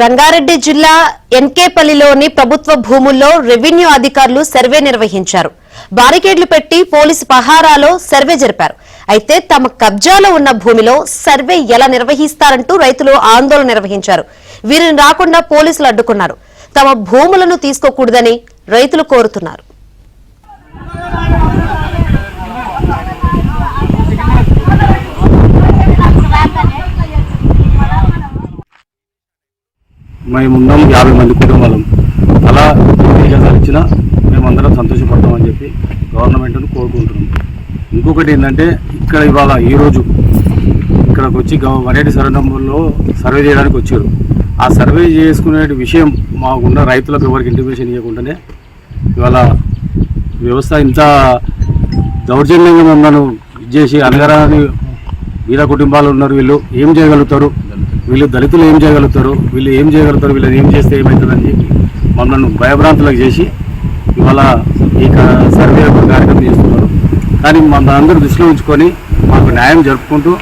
రంగారెడ్డి జిల్లా ఎన్కేపల్లిలోని ప్రభుత్వ భూముల్లో రెవెన్యూ అధికారులు సర్వే నిర్వహించారు. బారికేడ్లు పెట్టి పోలీసు పహారాలో సర్వే జరిపారు. అయితే తమ కబ్జాలో ఉన్న భూమిలో సర్వే ఎలా నిర్వహిస్తారంటూ రైతులు ఆందోళన నిర్వహించారు. వీరిని రాకుండా పోలీసులు అడ్డుకున్నారు. తమ భూములను తీసుకోకూడదని రైతులు కోరుతున్నారు. మేమున్నాం 50 మంది కుటుంబాలం. అలా ఇచ్చినా మేమందరం సంతోషపడతామని చెప్పి గవర్నమెంట్ను కోరుకుంటున్నాం. ఇంకొకటి ఏంటంటే ఇక్కడ ఇవాళ ఈరోజు ఇక్కడికి వచ్చి వరేటి సర్వే సర్వే చేయడానికి వచ్చారు. ఆ సర్వే చేసుకునే విషయం మాకున్న రైతులకు ఎవరికి ఇంటిమేషన్ ఇవ్వకుండానే ఇవాళ వ్యవస్థ ఇంత దౌర్జన్యంగా మమ్మల్ని ఇచ్చేసి అనగరాని వీర కుటుంబాలు ఉన్నారు. వీళ్ళు ఏం చేయగలుగుతారు, వీళ్ళు దళితులు ఏం చేయగలుగుతారు, వీళ్ళు ఏం చేయగలుగుతారు, వీళ్ళని ఏం చేస్తే ఏమవుతుందని చెప్పి మమ్మల్ని భయభ్రాంతులకు చేసి ఇవాళ ఈ సర్వే కార్యక్రమం చేస్తున్నారు. కానీ మమ్మల్ని అందరూ దృష్టిలో ఉంచుకొని మాకు న్యాయం జరుపుకుంటూ